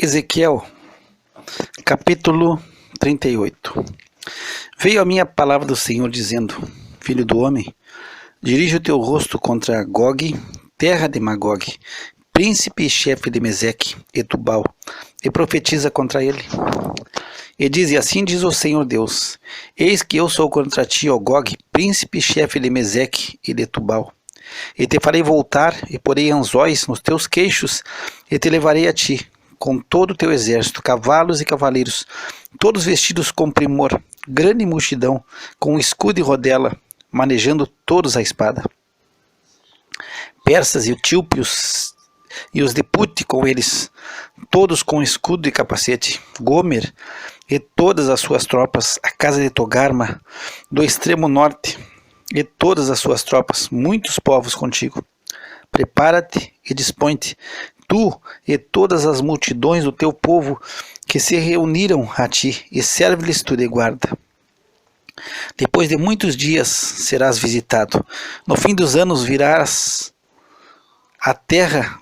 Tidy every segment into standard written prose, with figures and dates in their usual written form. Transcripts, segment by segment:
Ezequiel, capítulo 38. Veio a minha palavra do Senhor, dizendo: Filho do homem, dirige o teu rosto contra Gog, terra de Magog, príncipe e chefe de Meseque e Tubal, e profetiza contra ele. E diz: assim diz o Senhor Deus: eis que eu sou contra ti, ó Gog, príncipe e chefe de Meseque e de Tubal. E te farei voltar, e porei anzóis nos teus queixos, e te levarei a ti, com todo o teu exército, cavalos e cavaleiros, todos vestidos com primor, grande multidão, com escudo e rodela, manejando todos a espada. Persas e etíopes e os de Pute com eles, todos com escudo e capacete. Gomer e todas as suas tropas, a casa de Togarma, do extremo norte, e todas as suas tropas, muitos povos contigo. Prepara-te e dispõe-te, tu e todas as multidões do teu povo que se reuniram a ti, e serve-lhes tu de guarda. Depois de muitos dias serás visitado. No fim dos anos virás a terra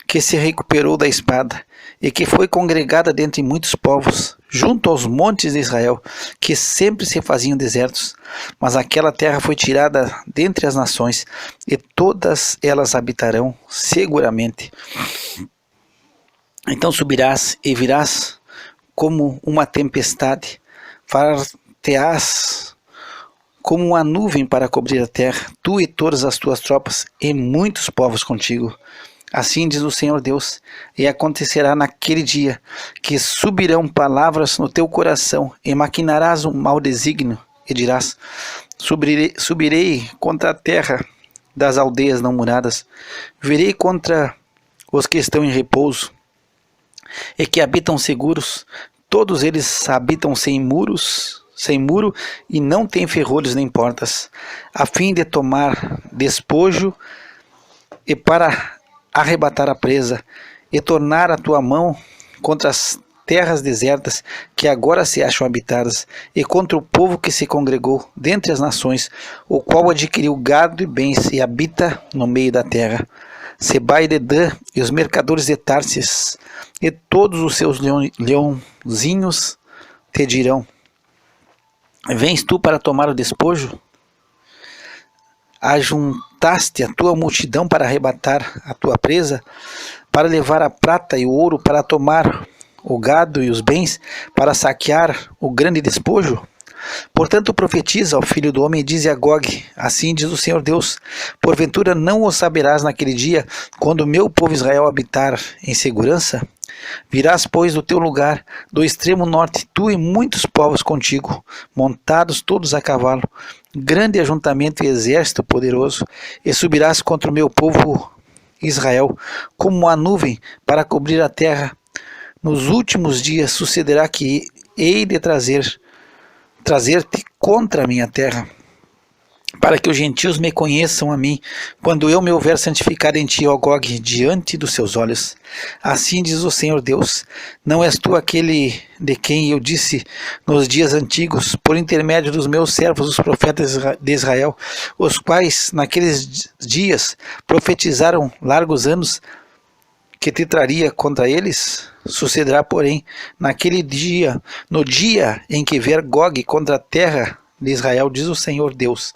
que se recuperou da espada, e que foi congregada dentre muitos povos, junto aos montes de Israel, que sempre se faziam desertos. Mas aquela terra foi tirada dentre as nações, e todas elas habitarão seguramente. Então subirás e virás como uma tempestade, far-te-ás como uma nuvem para cobrir a terra, tu e todas as tuas tropas, e muitos povos contigo. Assim diz o Senhor Deus: e acontecerá naquele dia, que subirão palavras no teu coração, e maquinarás um mau desígnio, e dirás: subirei contra a terra das aldeias não muradas, virei contra os que estão em repouso, e que habitam seguros, todos eles habitam sem muro, e não têm ferrolhos nem portas, a fim de tomar despojo, e para arrebatar a presa, e tornar a tua mão contra as terras desertas que agora se acham habitadas, e contra o povo que se congregou dentre as nações, o qual adquiriu gado e bens e habita no meio da terra. Seba e Dedã e os mercadores de Tarsis e todos os seus leãozinhos te dirão: vens tu para tomar o despojo? Ajuntaste a tua multidão para arrebatar a tua presa, para levar a prata e o ouro, para tomar o gado e os bens, para saquear o grande despojo? Portanto profetiza ao filho do homem e dize a Gog: assim diz o Senhor Deus: porventura não o saberás naquele dia, quando o meu povo Israel habitar em segurança? Virás, pois, do teu lugar, do extremo norte, tu e muitos povos contigo, montados todos a cavalo, grande ajuntamento e exército poderoso, e subirás contra o meu povo Israel, como uma nuvem para cobrir a terra. Nos últimos dias sucederá que hei de trazer-te contra a minha terra, para que os gentios me conheçam a mim, quando eu me houver santificado em ti, ó Gog, diante dos seus olhos. Assim diz o Senhor Deus: não és tu aquele de quem eu disse nos dias antigos, por intermédio dos meus servos, os profetas de Israel, os quais naqueles dias profetizaram largos anos, que te traria contra eles? Sucederá, porém, naquele dia, no dia em que vier Gog contra a terra de Israel, diz o Senhor Deus,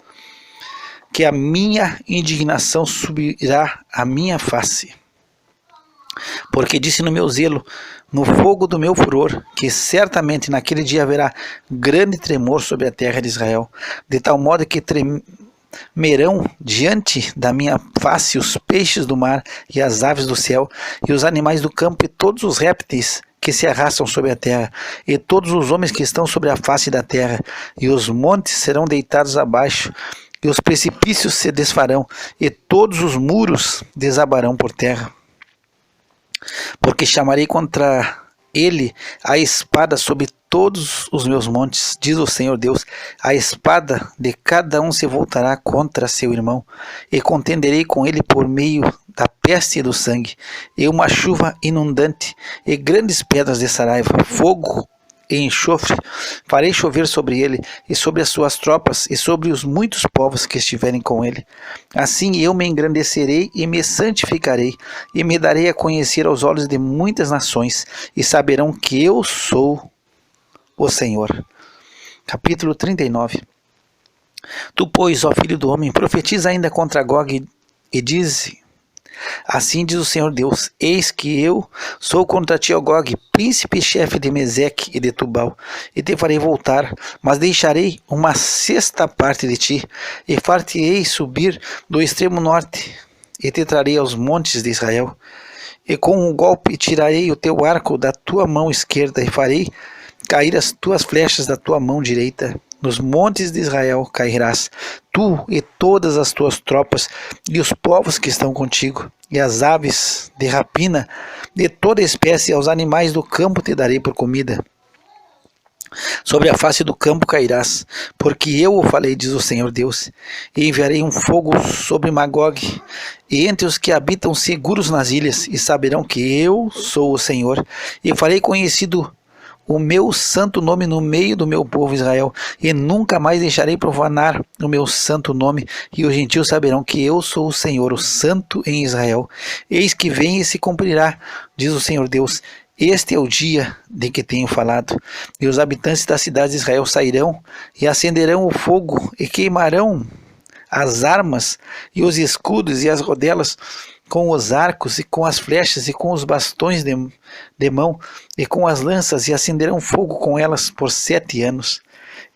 que a minha indignação subirá à minha face. Porque disse no meu zelo, no fogo do meu furor, que certamente naquele dia haverá grande tremor sobre a terra de Israel, de tal modo que tremerão diante da minha face os peixes do mar e as aves do céu, e os animais do campo e todos os répteis que se arrastam sobre a terra, e todos os homens que estão sobre a face da terra, e os montes serão deitados abaixo, e os precipícios se desfarão, e todos os muros desabarão por terra. Porque chamarei contra ele a espada sobre todos os meus montes, diz o Senhor Deus: a espada de cada um se voltará contra seu irmão, e contenderei com ele por meio da peste e do sangue, e uma chuva inundante, e grandes pedras de saraiva, fogo e enxofre, farei chover sobre ele, e sobre as suas tropas, e sobre os muitos povos que estiverem com ele. Assim eu me engrandecerei e me santificarei, e me darei a conhecer aos olhos de muitas nações, e saberão que eu sou o Senhor. Capítulo 39. Tu, pois, ó filho do homem, profetiza ainda contra Gog e dize: assim diz o Senhor Deus: eis que eu sou contra ti, ó Gog, príncipe e chefe de Meseque e de Tubal, e te farei voltar, mas deixarei uma sexta parte de ti, e far-te-ei subir do extremo norte, e te trarei aos montes de Israel, e com um golpe tirarei o teu arco da tua mão esquerda, e farei cair as tuas flechas da tua mão direita. Nos montes de Israel cairás, tu e todas as tuas tropas, e os povos que estão contigo, e as aves de rapina, de toda espécie, aos animais do campo te darei por comida. Sobre a face do campo cairás, porque eu o falei, diz o Senhor Deus, e enviarei um fogo sobre Magog, e entre os que habitam seguros nas ilhas, e saberão que eu sou o Senhor, e farei conhecido o meu santo nome no meio do meu povo Israel, e nunca mais deixarei profanar o meu santo nome, e os gentios saberão que eu sou o Senhor, o santo em Israel. Eis que vem e se cumprirá, diz o Senhor Deus. Este é o dia de que tenho falado, e os habitantes das cidades de Israel sairão e acenderão o fogo e queimarão as armas e os escudos e as rodelas, com os arcos e com as flechas e com os bastões de mão e com as lanças, e acenderão fogo com elas por 7 anos,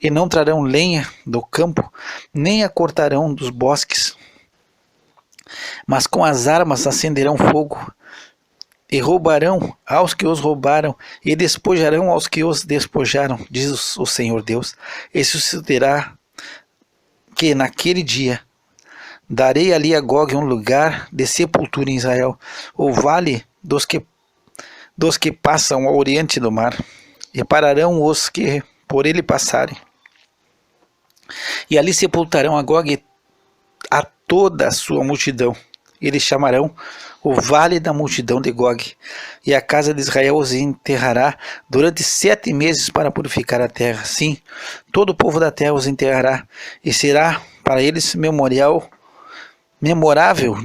e não trarão lenha do campo, nem a cortarão dos bosques, mas com as armas acenderão fogo, e roubarão aos que os roubaram, e despojarão aos que os despojaram, diz o Senhor Deus. E sucederá que naquele dia darei ali a Gog um lugar de sepultura em Israel, o vale dos que passam ao oriente do mar, e pararão os que por ele passarem. E ali sepultarão a Gog a toda a sua multidão. Eles chamarão o vale da multidão de Gog, e a casa de Israel os enterrará durante 7 meses para purificar a terra. Sim, todo o povo da terra os enterrará, e será para eles memorável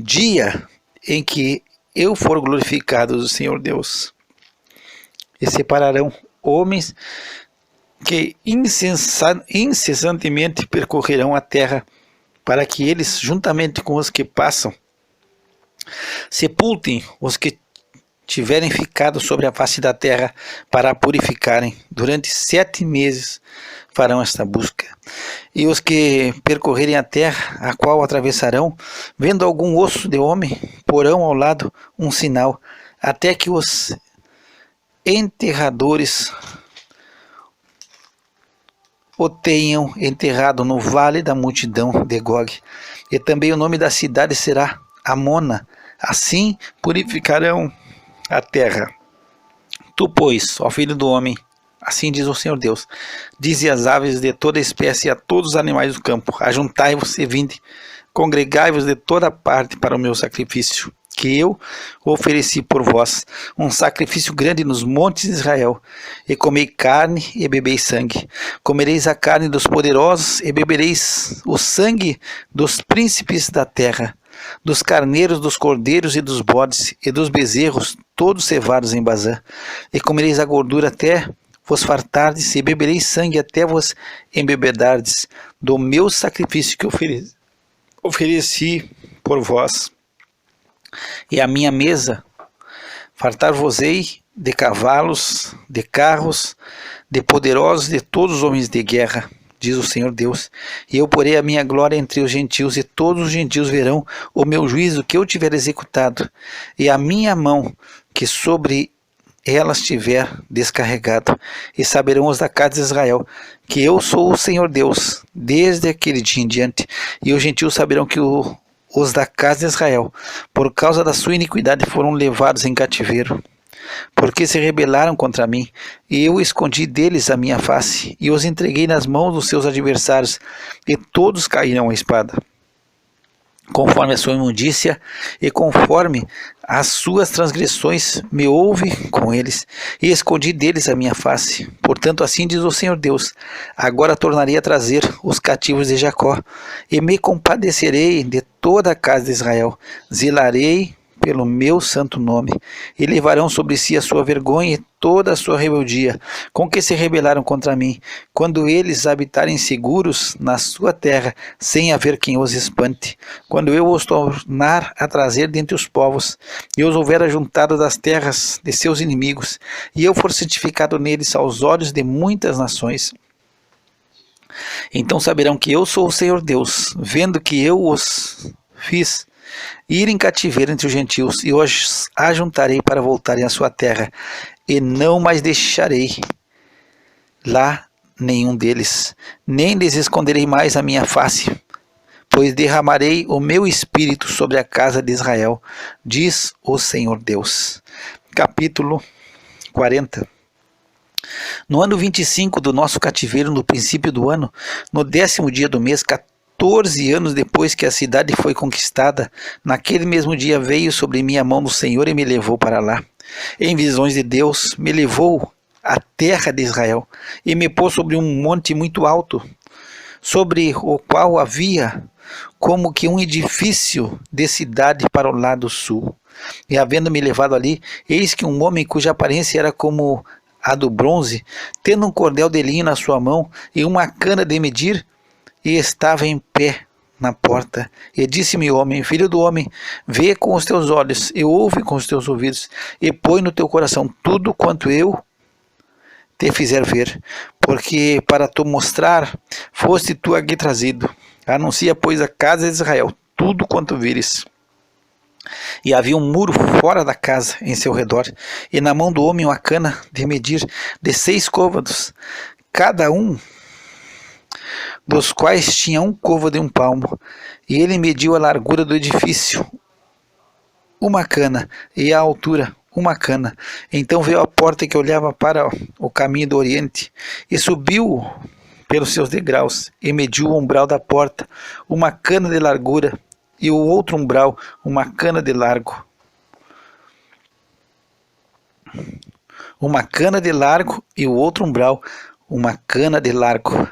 dia em que eu for glorificado do Senhor Deus. E separarão homens que incessantemente percorrerão a terra, para que eles, juntamente com os que passam, sepultem os que tiverem ficado sobre a face da terra, para a purificarem. Durante 7 meses farão esta busca. E os que percorrerem a terra, a qual atravessarão, vendo algum osso de homem, porão ao lado um sinal, até que os enterradores o tenham enterrado no vale da multidão de Gog. E também o nome da cidade será Amona. Assim purificarão a terra. Tu, pois, ó filho do homem, assim diz o Senhor Deus, dize às aves de toda espécie e a todos os animais do campo: ajuntai-vos e vinde, congregai-vos de toda parte para o meu sacrifício, que eu ofereci por vós, um sacrifício grande nos montes de Israel. E comei carne e bebei sangue. Comereis a carne dos poderosos e bebereis o sangue dos príncipes da terra, dos carneiros, dos cordeiros e dos bodes e dos bezerros, todos cevados em Bazã. E comereis a gordura até vos fartardes, e bebereis sangue até vos embebedardes do meu sacrifício que ofereci por vós. E a minha mesa fartar-vos-ei de cavalos, de carros, de poderosos, de todos os homens de guerra, diz o Senhor Deus. E eu porei a minha glória entre os gentios, e todos os gentios verão o meu juízo que eu tiver executado, e a minha mão que sobre elas tiver descarregado. E saberão os da casa de Israel que eu sou o Senhor Deus, desde aquele dia em diante. E os gentios saberão que os da casa de Israel, por causa da sua iniquidade, foram levados em cativeiro, porque se rebelaram contra mim, e eu escondi deles a minha face, e os entreguei nas mãos dos seus adversários, e todos caíram à espada. conforme a sua imundícia e conforme as suas transgressões me houve com eles, e escondi deles a minha face. Portanto, assim diz o Senhor Deus: agora tornarei a trazer os cativos de Jacó, e me compadecerei de toda a casa de Israel. Zelarei pelo meu santo nome, e levarão sobre si a sua vergonha e toda a sua rebeldia, com que se rebelaram contra mim, quando eles habitarem seguros na sua terra, sem haver quem os espante, quando eu os tornar a trazer dentre os povos, e os houver ajuntado das terras de seus inimigos, e eu for santificado neles aos olhos de muitas nações. Então saberão que eu sou o Senhor Deus, vendo que eu os fiz ir em cativeiro entre os gentios, e os ajuntarei para voltarem à sua terra, e não mais deixarei lá nenhum deles, nem lhes esconderei mais a minha face, pois derramarei o meu espírito sobre a casa de Israel, diz o Senhor Deus. Capítulo 40. No ano 25 do nosso cativeiro, no princípio do ano, no 10º dia do mês, 14 anos depois que a cidade foi conquistada, naquele mesmo dia veio sobre mim a mão do Senhor e me levou para lá. Em visões de Deus, me levou à terra de Israel e me pôs sobre um monte muito alto, sobre o qual havia como que um edifício de cidade para o lado sul. E havendo-me levado ali, eis que um homem cuja aparência era como a do bronze, tendo um cordel de linho na sua mão e uma cana de medir, e estava em pé na porta. E disse-me o homem: filho do homem, vê com os teus olhos, e ouve com os teus ouvidos, e põe no teu coração tudo quanto eu te fizer ver, porque para tu mostrar foste tu aqui trazido. Anuncia, pois, a casa de Israel tudo quanto vires. E havia um muro fora da casa em seu redor, e na mão do homem uma cana de medir de 6 côvados, cada um dos quais tinha um côvado de 1 palmo, e ele mediu a largura do edifício, 1 cana, e a altura, 1 cana. Então veio a porta que olhava para o caminho do oriente, e subiu pelos seus degraus, e mediu o umbral da porta, 1 cana de largura, e o outro umbral, 1 cana de largo. 1 cana de largo, e o outro umbral, 1 cana de largo.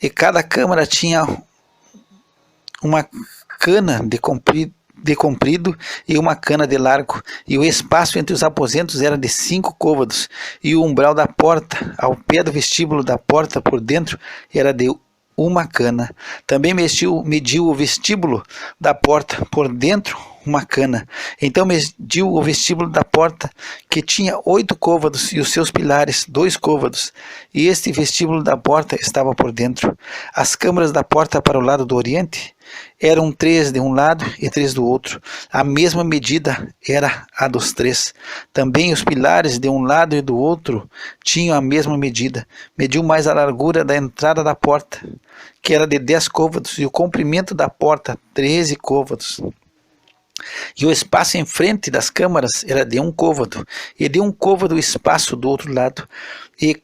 E cada câmara tinha 1 cana de comprido e 1 cana de largo, e o espaço entre os aposentos era de 5 côvados, e o umbral da porta, ao pé do vestíbulo da porta por dentro, era de 1 cana. Também mediu o vestíbulo da porta por dentro 1 cana. Então mediu o vestíbulo da porta, que tinha 8 côvados, e os seus pilares 2 côvados, e este vestíbulo da porta estava por dentro. As câmaras da porta para o lado do oriente eram 3 de um lado e 3 do outro. A mesma medida era a dos 3. Também os pilares de um lado e do outro tinham a mesma medida. Mediu mais a largura da entrada da porta, que era de 10 côvados, e o comprimento da porta 13 côvados. E o espaço em frente das câmaras era de 1 côvado, e de 1 côvado o espaço do outro lado. E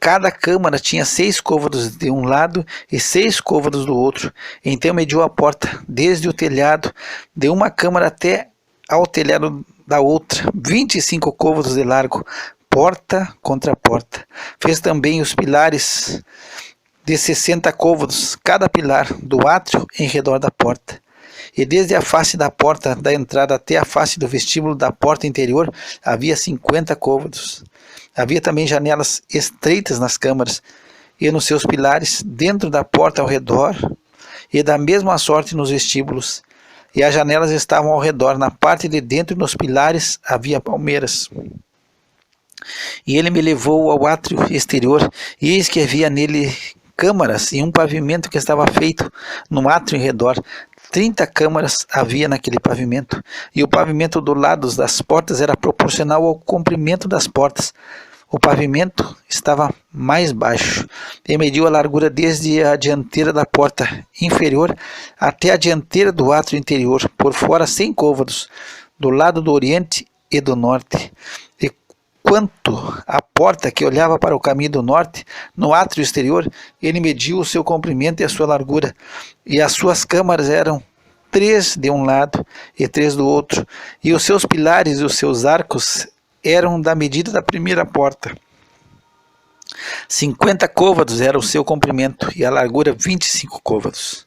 cada câmara tinha 6 côvados de um lado e 6 côvados do outro. Então mediu a porta desde o telhado de uma câmara até ao telhado da outra, 25 côvados de largo, porta contra porta. Fez também os pilares de 60 côvados, cada pilar do átrio em redor da porta. E desde a face da porta da entrada até a face do vestíbulo da porta interior havia 50 côvados. Havia também janelas estreitas nas câmaras e nos seus pilares, dentro da porta ao redor, e da mesma sorte nos vestíbulos. E as janelas estavam ao redor. Na parte de dentro e nos pilares havia palmeiras. E ele me levou ao átrio exterior, e eis que havia nele câmaras e um pavimento que estava feito no átrio em redor. 30 câmaras havia naquele pavimento, e o pavimento do lado das portas era proporcional ao comprimento das portas. O pavimento estava mais baixo, e mediu a largura desde a dianteira da porta inferior até a dianteira do átrio interior, por fora 100 côvados, do lado do oriente e do norte. E quanto à porta que olhava para o caminho do norte, no átrio exterior, ele mediu o seu comprimento e a sua largura, e as suas câmaras eram 3 de um lado e 3 do outro, e os seus pilares e os seus arcos eram da medida da primeira porta. 50 côvados era o seu comprimento, e a largura 25 côvados.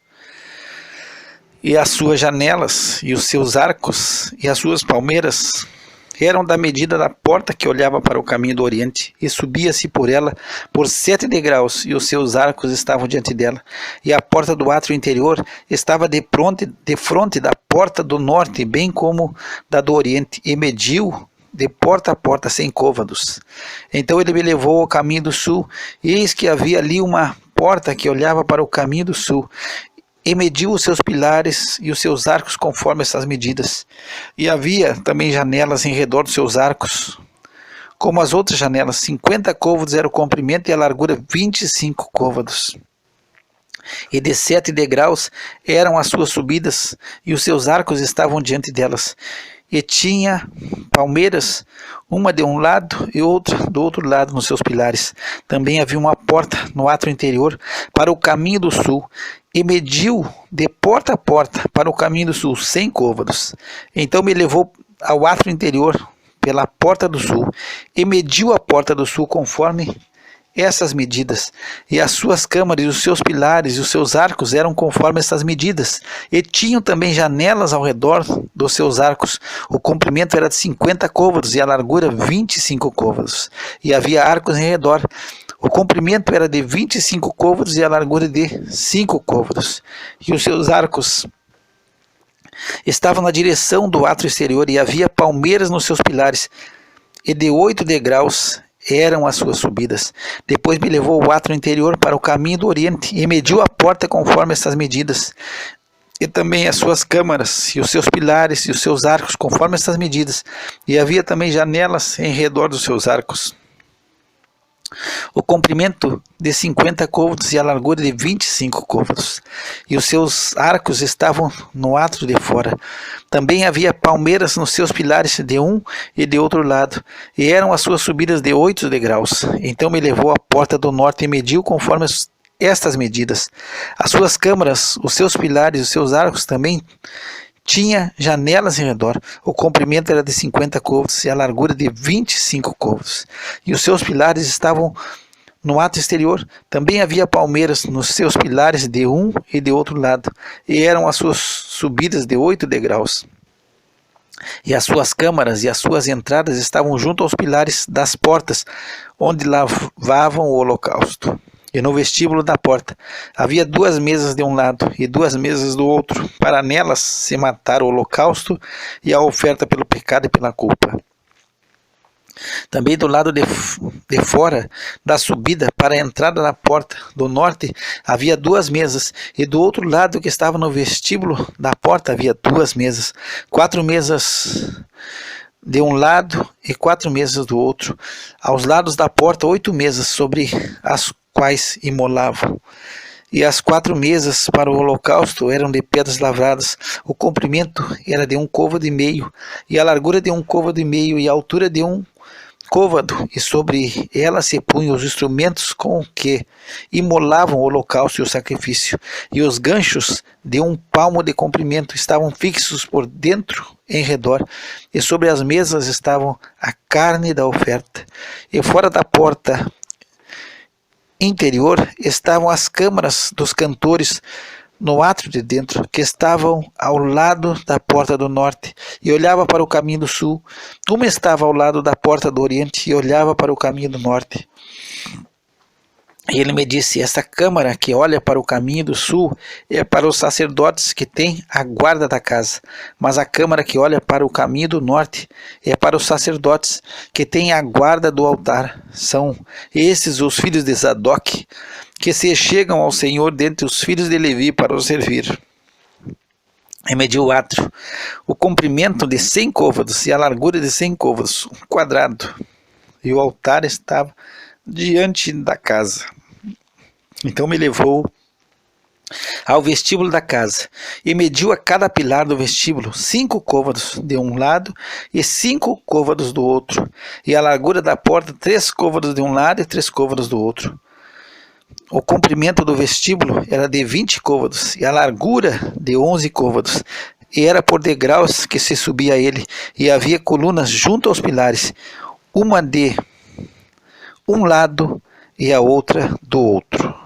E as suas janelas, e os seus arcos, e as suas palmeiras eram da medida da porta que olhava para o caminho do oriente, e subia-se por ela por 7 degraus, e os seus arcos estavam diante dela. E a porta do átrio interior estava de fronte da porta do norte, bem como da do oriente, e mediu de porta a porta 100 côvados. Então ele me levou ao caminho do sul, e eis que havia ali uma porta que olhava para o caminho do sul, e mediu os seus pilares e os seus arcos conforme essas medidas. E havia também janelas em redor dos seus arcos, como as outras janelas. 50 côvados era o comprimento, e a largura 25 côvados. E de 7 degraus eram as suas subidas, e os seus arcos estavam diante delas. E tinha palmeiras, uma de um lado e outra do outro lado nos seus pilares. Também havia uma porta no átrio interior para o caminho do sul, e mediu de porta a porta para o caminho do sul 100 côvados. Então me levou ao átrio interior pela porta do sul, e mediu a porta do sul conforme essas medidas, e as suas câmaras, e os seus pilares, e os seus arcos eram conforme essas medidas, e tinham também janelas ao redor dos seus arcos. O comprimento era de 50 côvados, e a largura 25 côvados, e havia arcos em redor. O comprimento era de 25 côvados, e a largura de 5 côvados, e os seus arcos estavam na direção do átrio exterior, e havia palmeiras nos seus pilares, e de 8 degraus eram as suas subidas. Depois me levou ao átrio interior para o caminho do oriente, e mediu a porta conforme essas medidas, e também as suas câmaras, e os seus pilares, e os seus arcos conforme essas medidas, e havia também janelas em redor dos seus arcos. O comprimento de 50 côvados, e a largura de 25 côvados, e os seus arcos estavam no átrio de fora. Também havia palmeiras nos seus pilares de um e de outro lado, e eram as suas subidas de 8 degraus. Então me levou à porta do norte, e mediu conforme estas medidas. As suas câmaras, os seus pilares e os seus arcos também tinha janelas em redor. O comprimento era de 50 côvados, e a largura de 25 côvados. E os seus pilares estavam no átrio exterior. Também havia palmeiras nos seus pilares de um e de outro lado, e eram as suas subidas de 8 degraus. E as suas câmaras e as suas entradas estavam junto aos pilares das portas, onde lavavam o holocausto. E no vestíbulo da porta havia 2 mesas de um lado e 2 mesas do outro, para nelas se matar o holocausto e a oferta pelo pecado e pela culpa. Também do lado de fora da subida para a entrada da porta do norte havia 2 mesas, e do outro lado que estava no vestíbulo da porta havia 2 mesas, 4 mesas de um lado e 4 mesas do outro. Aos lados da porta 8 mesas, sobre as quais imolavam. E as 4 mesas para o holocausto eram de pedras lavradas. O comprimento era de 1 côvado e meio, e a largura de 1 côvado e meio, e a altura de 1 côvado, e sobre ela se punham os instrumentos com que imolavam o holocausto e o sacrifício, e os ganchos de 1 palmo de comprimento estavam fixos por dentro em redor, e sobre as mesas estavam a carne da oferta. E fora da porta interior estavam as câmaras dos cantores no átrio de dentro, que estavam ao lado da porta do norte e olhava para o caminho do sul. Uma estava ao lado da porta do oriente e olhava para o caminho do norte. E ele me disse: esta câmara que olha para o caminho do sul é para os sacerdotes que têm a guarda da casa, mas a câmara que olha para o caminho do norte é para os sacerdotes que têm a guarda do altar. São esses os filhos de Zadok, que se chegam ao Senhor dentre os filhos de Levi para o servir. E mediu o átrio, o comprimento de 100 côvados e a largura de 100 côvados, 1 quadrado, e o altar estava diante da casa. Então me levou ao vestíbulo da casa, e mediu a cada pilar do vestíbulo 5 côvados de um lado e 5 côvados do outro, e a largura da porta 3 côvados de um lado e 3 côvados do outro. O comprimento do vestíbulo era de 20 côvados e a largura de 11 côvados, e era por degraus que se subia a ele, e havia colunas junto aos pilares, uma de um lado e a outra do outro.